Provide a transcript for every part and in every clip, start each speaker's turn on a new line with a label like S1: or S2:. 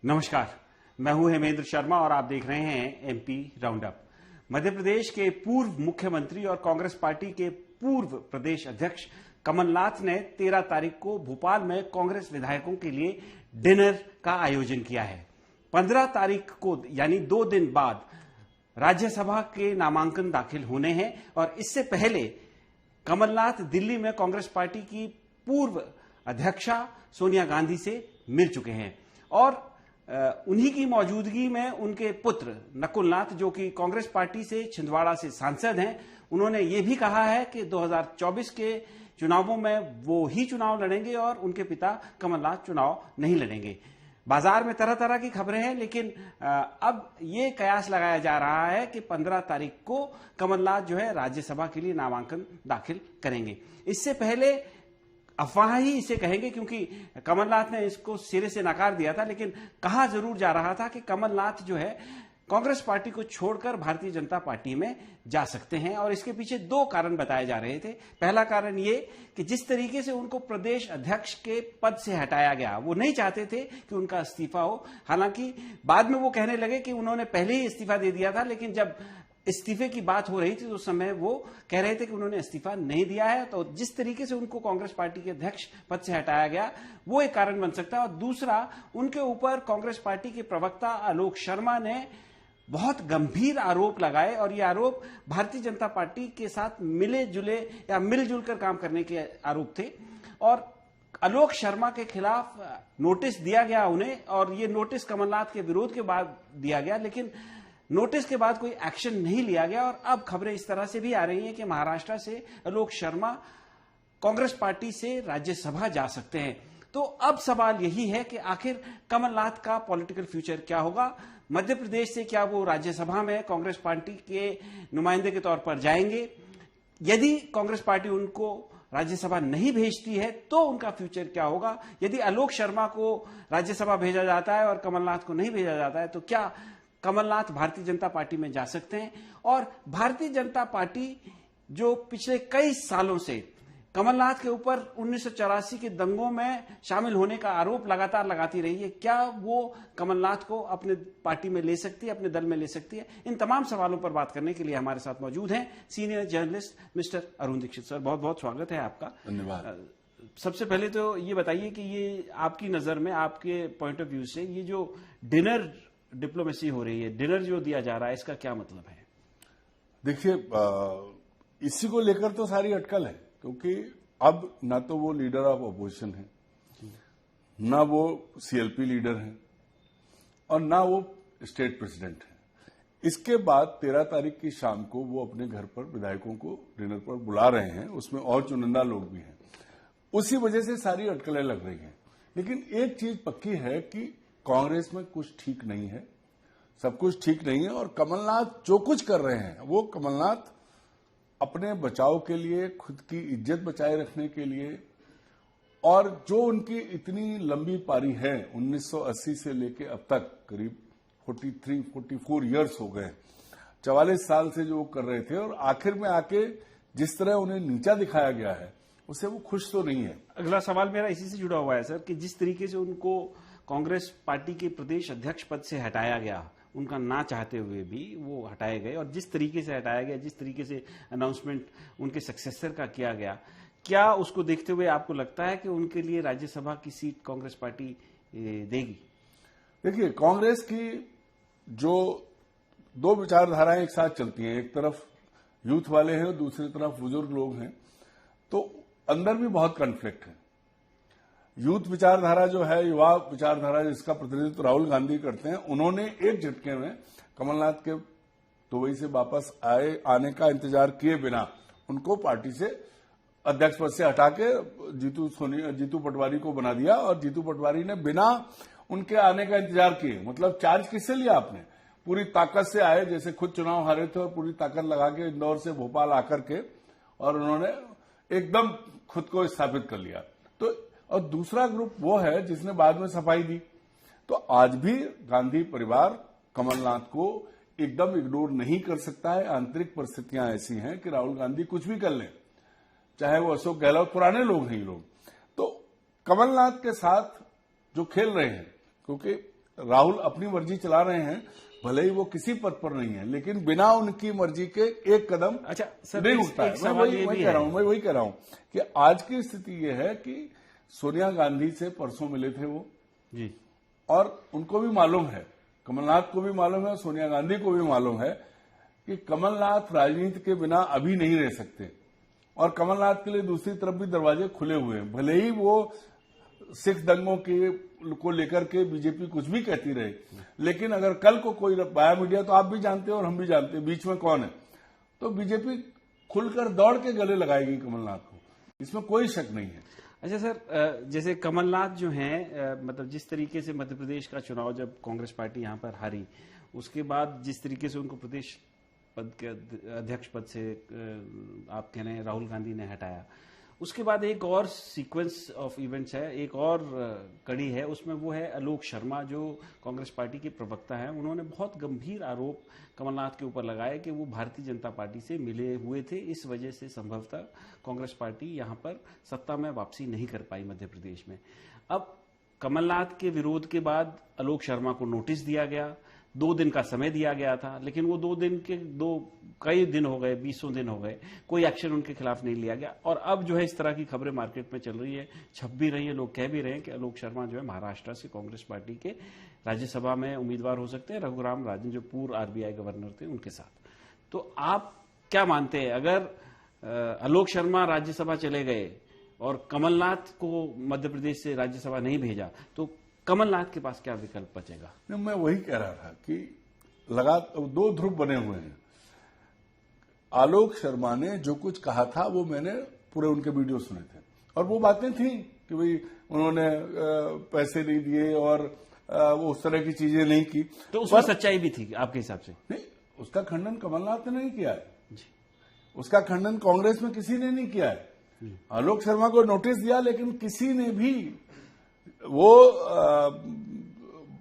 S1: नमस्कार, मैं हूं हेमेंद्र शर्मा और आप देख रहे हैं एमपी राउंडअप। मध्य प्रदेश के पूर्व मुख्यमंत्री और कांग्रेस पार्टी के पूर्व प्रदेश अध्यक्ष कमलनाथ ने 13 तारीख को भोपाल में कांग्रेस विधायकों के लिए डिनर का आयोजन किया है। 15 तारीख को यानी 2 दिन बाद राज्यसभा के नामांकन दाखिल होने हैं और इससे पहले कमलनाथ दिल्ली में कांग्रेस पार्टी की पूर्व अध्यक्षा सोनिया गांधी से मिल चुके हैं और उन्हीं की मौजूदगी में उनके पुत्र नकुलनाथ, जो कि कांग्रेस पार्टी से छिंदवाड़ा से सांसद हैं, उन्होंने ये भी कहा है कि 2024 के चुनावों में वो ही चुनाव लड़ेंगे और उनके पिता कमलनाथ चुनाव नहीं लड़ेंगे। बाजार में तरह तरह की खबरें हैं, लेकिन अब ये कयास लगाया जा रहा है कि 15 तारीख को कमलनाथ जो है राज्यसभा के लिए नामांकन दाखिल करेंगे। इससे पहले अफवाह ही इसे कहेंगे, क्योंकि कमलनाथ ने इसको सिरे से नकार दिया था, लेकिन कहा जरूर जा रहा था कि कमलनाथ जो है कांग्रेस पार्टी को छोड़कर भारतीय जनता पार्टी में जा सकते हैं और इसके पीछे 2 कारण बताए जा रहे थे। पहला कारण ये कि जिस तरीके से उनको प्रदेश अध्यक्ष के पद से हटाया गया, वो नहीं चाहते थे कि उनका इस्तीफा हो। हालांकि बाद में वो कहने लगे कि उन्होंने पहले ही इस्तीफा दे दिया था, लेकिन जब इस्तीफे की बात हो रही थी तो उस समय वो कह रहे थे कि उन्होंने इस्तीफा नहीं दिया है। तो जिस तरीके से उनको कांग्रेस पार्टी के अध्यक्ष पद से हटाया गया, वो एक कारण बन सकता है। और दूसरा, उनके ऊपर कांग्रेस पार्टी के प्रवक्ता आलोक शर्मा ने बहुत गंभीर आरोप लगाए और ये आरोप भारतीय जनता पार्टी के साथ मिले जुले या मिलजुल कर काम करने के आरोप थे और आलोक शर्मा के खिलाफ नोटिस दिया गया उन्हें, और ये नोटिस कमलनाथ के विरोध के बाद दिया गया, लेकिन नोटिस के बाद कोई एक्शन नहीं लिया गया। और अब खबरें इस तरह से भी आ रही हैं कि महाराष्ट्र से आलोक शर्मा कांग्रेस पार्टी से राज्यसभा जा सकते हैं। तो अब सवाल यही है कि आखिर कमलनाथ का पॉलिटिकल फ्यूचर क्या होगा। मध्य प्रदेश से क्या वो राज्यसभा में कांग्रेस पार्टी के नुमाइंदे के तौर पर जाएंगे? यदि कांग्रेस पार्टी उनको राज्यसभा नहीं भेजती है तो उनका फ्यूचर क्या होगा? यदि आलोक शर्मा को राज्यसभा भेजा जाता है और कमलनाथ को नहीं भेजा जाता है तो क्या कमलनाथ भारतीय जनता पार्टी में जा सकते हैं? और भारतीय जनता पार्टी जो पिछले कई सालों से कमलनाथ के ऊपर 1984 के दंगों में शामिल होने का आरोप लगातार लगाती रही है, क्या वो कमलनाथ को अपने पार्टी में ले सकती है, अपने दल में ले सकती है? इन तमाम सवालों पर बात करने के लिए हमारे साथ मौजूद हैं senior journalist mister Arun Dikshit. Sir, बहुत बहुत स्वागत है आपका।
S2: धन्यवाद।
S1: सबसे पहले तो ये बताइए कि ये आपकी नजर में, आपके पॉइंट ऑफ व्यू से, ये जो डिनर डिप्लोमेसी हो रही है, डिनर जो दिया जा रहा है, इसका क्या मतलब है?
S2: देखिए, इसी को लेकर तो सारी अटकल है, क्योंकि अब ना तो वो लीडर ऑफ अपोजिशन है, ना वो सीएलपी लीडर है और ना वो स्टेट प्रेसिडेंट है। इसके बाद 13 तारीख की शाम को वो अपने घर पर विधायकों को डिनर पर बुला रहे हैं, उसमें और चुनिंदा लोग भी हैं। उसी वजह से सारी अटकलें लग रही हैं। लेकिन एक चीज पक्की है कि कांग्रेस में कुछ ठीक नहीं है, सब कुछ ठीक नहीं है और कमलनाथ जो कुछ कर रहे हैं वो कमलनाथ अपने बचाव के लिए, खुद की इज्जत बचाए रखने के लिए, और जो उनकी इतनी लंबी पारी है 1980 से लेके अब तक करीब 43-44 इयर्स हो गए, 44 साल से जो वो कर रहे थे, और आखिर में आके जिस तरह उन्हें नीचा दिखाया गया है उससे वो खुश तो नहीं है।
S1: अगला सवाल मेरा इसी से जुड़ा हुआ है सर, कि जिस तरीके से उनको कांग्रेस पार्टी के प्रदेश अध्यक्ष पद से हटाया गया, उनका ना चाहते हुए भी वो हटाए गए, और जिस तरीके से हटाया गया, जिस तरीके से अनाउंसमेंट उनके सक्सेसर का किया गया, क्या उसको देखते हुए आपको लगता है कि उनके लिए राज्यसभा की सीट कांग्रेस पार्टी देगी?
S2: देखिए, कांग्रेस की जो 2 विचारधाराएं एक साथ चलती हैं, एक तरफ यूथ वाले हैं और दूसरी तरफ बुजुर्ग लोग हैं, तो अंदर भी बहुत कॉन्फ्लिक्ट है। यूथ विचारधारा जो है, युवा विचारधारा जिसका प्रतिनिधित्व राहुल गांधी करते हैं, उन्होंने एक झटके में कमलनाथ के दुबई से वापस आने का इंतजार किए बिना उनको पार्टी से अध्यक्ष पद से हटा के जीतू पटवारी को बना दिया, और जीतू पटवारी ने बिना उनके आने का इंतजार किए, मतलब चार्ज किससे लिया आपने? पूरी ताकत से आए, जैसे खुद चुनाव हारे थे और पूरी ताकत लगा के इंदौर से भोपाल आकर के, और उन्होंने एकदम खुद को स्थापित कर लिया। तो और दूसरा ग्रुप वो है जिसने बाद में सफाई दी। तो आज भी गांधी परिवार कमलनाथ को एकदम इग्नोर नहीं कर सकता है। आंतरिक परिस्थितियां ऐसी हैं कि राहुल गांधी कुछ भी कर लें, चाहे वो अशोक गहलोत, पुराने लोग हैं ये लोग, तो कमलनाथ के साथ जो खेल रहे हैं, क्योंकि राहुल अपनी मर्जी चला रहे हैं, भले ही वो किसी पद पर नहीं है, लेकिन बिना उनकी मर्जी के एक कदम
S1: अच्छा सर,
S2: नहीं उठता है। मैं वही कह रहा हूं कि आज की स्थिति ये है कि सोनिया गांधी से परसों मिले थे वो
S1: जी,
S2: और उनको भी मालूम है, कमलनाथ को भी मालूम है, सोनिया गांधी को भी मालूम है कि कमलनाथ राजनीति के बिना अभी नहीं रह सकते, और कमलनाथ के लिए दूसरी तरफ भी दरवाजे खुले हुए हैं। भले ही वो सिख दंगों को लेकर के बीजेपी कुछ भी कहती रहे, लेकिन अगर कल को कोई बाया मीडिया, तो आप भी जानते हैं और हम भी जानते हैं बीच में कौन है, तो बीजेपी खुलकर दौड़ के गले लगाएगी कमलनाथ को, इसमें कोई शक नहीं है।
S1: अच्छा सर, जैसे कमलनाथ जो हैं, मतलब जिस तरीके से मध्य प्रदेश का चुनाव जब कांग्रेस पार्टी यहां पर हारी, उसके बाद जिस तरीके से उनको प्रदेश पद के अध्यक्ष पद से आप कह रहे हैं राहुल गांधी ने हटाया, उसके बाद एक और सीक्वेंस ऑफ इवेंट्स है, एक और कड़ी है, उसमें वो है आलोक शर्मा जो कांग्रेस पार्टी के प्रवक्ता हैं। उन्होंने बहुत गंभीर आरोप कमलनाथ के ऊपर लगाया कि वो भारतीय जनता पार्टी से मिले हुए थे, इस वजह से संभवतः कांग्रेस पार्टी यहां पर सत्ता में वापसी नहीं कर पाई मध्य प्रदेश में। अब कमलनाथ के विरोध के बाद आलोक शर्मा को नोटिस दिया गया, 2 दिन का समय दिया गया था, लेकिन वो 2 दिन के कई दिन हो गए, 20 दिन हो गए, कोई एक्शन उनके खिलाफ नहीं लिया गया। और अब जो है इस तरह की खबरें मार्केट में चल रही है, छप भी रही है, लोग कह भी रहे हैं कि आलोक शर्मा जो है महाराष्ट्र से कांग्रेस पार्टी के राज्यसभा में उम्मीदवार हो सकते हैं, रघुराम राजन जो पूर्व आरबीआई गवर्नर थे उनके साथ। तो आप क्या मानते हैं, अगर आलोक शर्मा राज्यसभा चले गए और कमलनाथ को मध्य प्रदेश से राज्यसभा नहीं भेजा, तो कमलनाथ के पास क्या विकल्प बचेगा?
S2: मैं वही कह रहा था कि लगातार 2 ध्रुव बने हुए हैं। आलोक शर्मा ने जो कुछ कहा था वो मैंने पूरे उनके वीडियो सुने थे, और वो बातें थी कि भाई उन्होंने पैसे नहीं दिए और वो उस तरह की चीजें नहीं की,
S1: तो उसमें सच्चाई भी थी आपके हिसाब से?
S2: नहीं, उसका खंडन कमलनाथ ने नहीं किया है, उसका खंडन कांग्रेस में किसी ने नहीं किया है। आलोक शर्मा को नोटिस दिया, लेकिन किसी ने भी, वो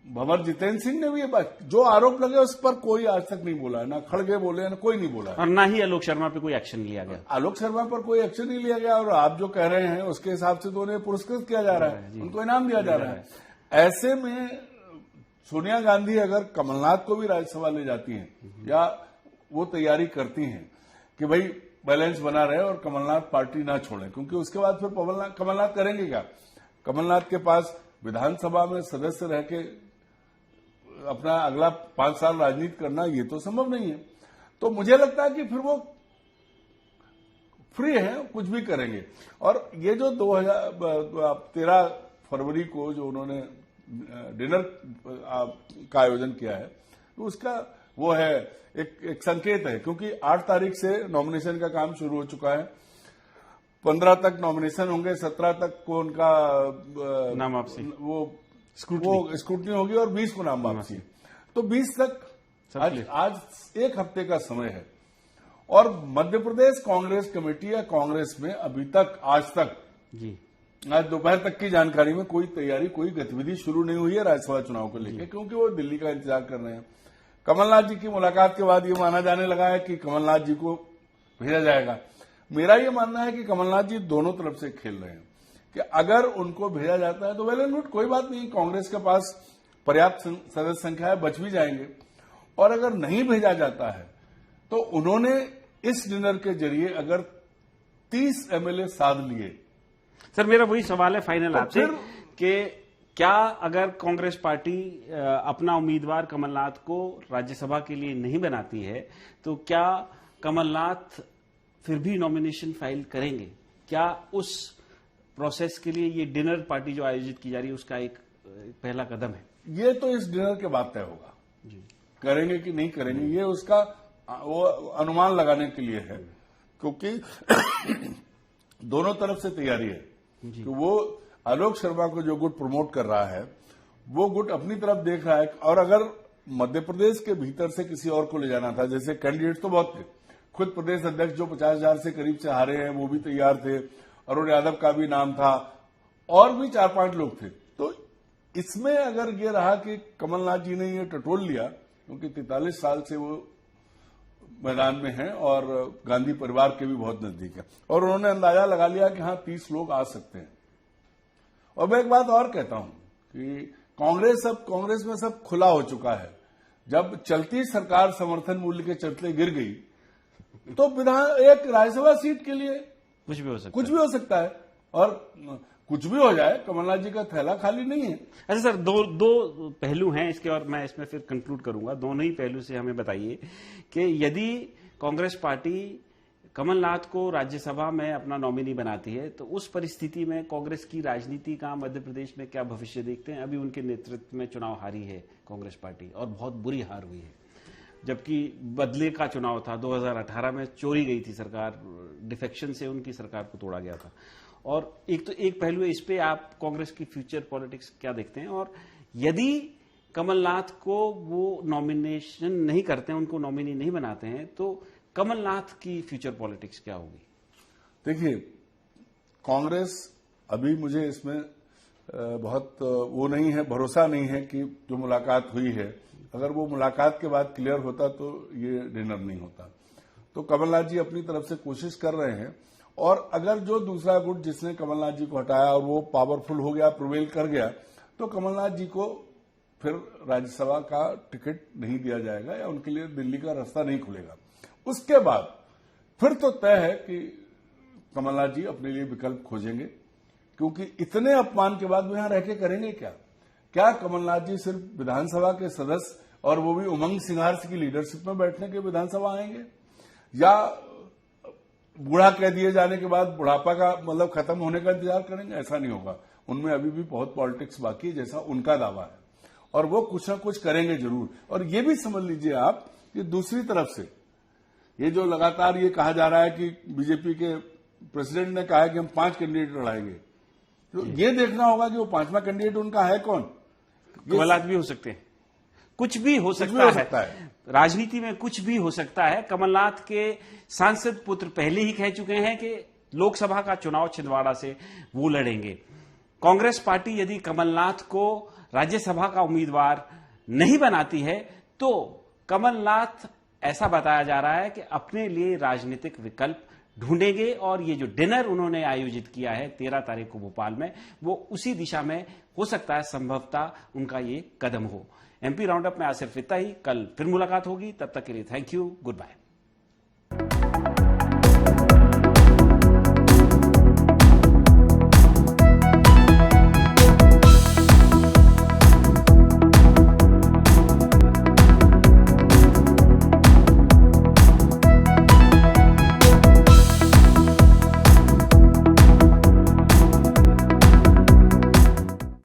S2: भंवर जितेंद्र सिंह ने भी ये बात, जो आरोप लगे उस पर कोई आज तक नहीं बोला है, ना खड़गे बोले, ना कोई नहीं बोला है,
S1: और ना ही आलोक शर्मा पे कोई एक्शन लिया गया।
S2: आलोक शर्मा पर कोई एक्शन नहीं लिया गया, और आप जो कह रहे हैं उसके हिसाब से तो उन्हें पुरस्कृत किया जा रहा है, उनको इनाम दिया जा रहा है। ऐसे में सोनिया गांधी अगर कमलनाथ को भी राज्यसभा ले जाती हैं, या वो तैयारी करती हैं कि भाई बैलेंस बना रहे और कमलनाथ पार्टी ना छोड़े, क्योंकि उसके बाद फिर कमलनाथ करेंगे क्या? कमलनाथ के पास विधानसभा में सदस्य रह के अपना अगला 5 साल राजनीति करना, ये तो संभव नहीं है। तो मुझे लगता है कि फिर वो फ्री है, कुछ भी करेंगे। और ये जो 2013 फरवरी को जो उन्होंने डिनर का आयोजन किया है, तो उसका वो है एक संकेत है, क्योंकि 8 तारीख से नॉमिनेशन का काम शुरू हो चुका है, 15 तक नॉमिनेशन होंगे, 17 तक को उनका
S1: नाम वापसी,
S2: वो स्क्रूटनी होगी, और 20 को नाम वापसी। तो 20 तक आज 1 हफ्ते का समय है, और मध्य प्रदेश कांग्रेस कमेटी या कांग्रेस में अभी तक आज दोपहर तक की जानकारी में कोई तैयारी, कोई गतिविधि शुरू नहीं हुई है राज्यसभा चुनाव को लेकर, क्योंकि वो दिल्ली का इंतजार कर रहे हैं। कमलनाथ जी की मुलाकात के बाद ये माना जाने लगा है कि कमलनाथ जी को भेजा जाएगा। मेरा ये मानना है कि कमलनाथ जी दोनों तरफ से खेल रहे हैं, कि अगर उनको भेजा जाता है तो वेल एंड गुड, कोई बात नहीं, कांग्रेस के पास पर्याप्त सदस्य संख्या है, बच भी जाएंगे। और अगर नहीं भेजा जाता है तो उन्होंने इस डिनर के जरिए अगर 30 एमएलए साध लिए।
S1: सर, मेरा वही सवाल है फाइनल आपसे कि क्या अगर कांग्रेस पार्टी अपना उम्मीदवार कमलनाथ को राज्यसभा के लिए नहीं बनाती है, तो क्या कमलनाथ फिर भी नॉमिनेशन फाइल करेंगे? क्या उस प्रोसेस के लिए ये डिनर पार्टी जो आयोजित की जा रही है उसका एक पहला कदम है?
S2: ये तो इस डिनर के बाद तय होगा, करेंगे कि नहीं करेंगे, ये उसका वो अनुमान लगाने के लिए है, क्योंकि दोनों तरफ से तैयारी है। कि वो आलोक शर्मा को जो गुट प्रमोट कर रहा है, वो गुट अपनी तरफ देख रहा है, और अगर मध्य प्रदेश के भीतर से किसी और को ले जाना था, जैसे कैंडिडेट तो बहुत थे, खुद प्रदेश अध्यक्ष जो 50,000 से करीब से हारे हैं वो भी तैयार थे, अरुण यादव का भी नाम था, और भी 4-5 लोग थे। तो इसमें अगर ये रहा कि कमलनाथ जी ने ये टटोल लिया, क्योंकि 43 साल से वो मैदान में हैं और गांधी परिवार के भी बहुत नजदीक है, और उन्होंने अंदाजा लगा लिया कि हाँ 30 लोग आ सकते हैं। और मैं एक बात और कहता हूं कि कांग्रेस में सब खुला हो चुका है। जब चलती सरकार समर्थन मूल्य के चलते गिर गई तो एक राज्यसभा सीट के लिए
S1: कुछ भी हो सकता है
S2: और कुछ भी हो जाए, कमलनाथ जी का थैला खाली नहीं है।
S1: अच्छा सर, दो पहलू हैं इसके और मैं इसमें फिर कंक्लूड करूंगा। दोनों ही पहलू से हमें बताइए कि यदि कांग्रेस पार्टी कमलनाथ को राज्यसभा में अपना नॉमिनी बनाती है तो उस परिस्थिति में कांग्रेस की राजनीति का मध्य प्रदेश में क्या भविष्य देखते हैं? अभी उनके नेतृत्व में चुनाव हारी है कांग्रेस पार्टी और बहुत बुरी हार हुई है, जबकि बदले का चुनाव था। 2018 में चोरी गई थी सरकार, डिफेक्शन से उनकी सरकार को तोड़ा गया था। और एक पहलू है, इस पे आप कांग्रेस की फ्यूचर पॉलिटिक्स क्या देखते हैं? और यदि कमलनाथ को वो नॉमिनेशन नहीं करते हैं, उनको नॉमिनी नहीं बनाते हैं, तो कमलनाथ की फ्यूचर पॉलिटिक्स क्या होगी?
S2: देखिए, कांग्रेस अभी मुझे इसमें बहुत वो नहीं है, भरोसा नहीं है कि जो मुलाकात हुई है, अगर वो मुलाकात के बाद क्लियर होता तो ये डिनर नहीं होता। तो कमलनाथ जी अपनी तरफ से कोशिश कर रहे हैं और अगर जो दूसरा गुट जिसने कमलनाथ जी को हटाया और वो पावरफुल हो गया, प्रिवेल कर गया, तो कमलनाथ जी को फिर राज्यसभा का टिकट नहीं दिया जाएगा या उनके लिए दिल्ली का रास्ता नहीं खुलेगा। उसके बाद फिर तो तय है कि कमलनाथ जी अपने लिए विकल्प खोजेंगे, क्योंकि इतने अपमान के बाद वो यहां रह के करेंगे क्या कमलनाथ जी सिर्फ विधानसभा के सदस्य और वो भी उमंग सिंघार की लीडरशिप में बैठने के विधानसभा आएंगे, या बूढ़ा कह दिए जाने के बाद बुढ़ापा का मतलब खत्म होने का इंतजार करेंगे? ऐसा नहीं होगा। उनमें अभी भी बहुत पॉलिटिक्स बाकी है, जैसा उनका दावा है, और वो कुछ ना कुछ करेंगे जरूर। और ये भी समझ लीजिए आप कि दूसरी तरफ से ये जो लगातार ये कहा जा रहा है कि बीजेपी के प्रेसिडेंट ने कहा है कि हम 5 कैंडिडेट लड़ाएंगे, तो ये देखना होगा कि वो 5वां कैंडिडेट उनका है कौन।
S1: कमलनाथ भी हो सकते हैं, कुछ भी हो सकता है। राजनीति में कुछ भी हो सकता है। कमलनाथ के सांसद पुत्र पहले ही कह चुके हैं कि लोकसभा का चुनाव छिंदवाड़ा से वो लड़ेंगे। कांग्रेस पार्टी यदि कमलनाथ को राज्यसभा का उम्मीदवार नहीं बनाती है तो कमलनाथ, ऐसा बताया जा रहा है कि अपने लिए राजनीतिक विकल्प ढूंढेंगे और ये जो डिनर उन्होंने आयोजित किया है 13 तारीख को भोपाल में, वो उसी दिशा में हो सकता है, संभवतः उनका ये कदम हो। एमपी राउंडअप में आज सिर्फ इतना ही। कल फिर मुलाकात होगी, तब तक के लिए थैंक यू, गुड बाय।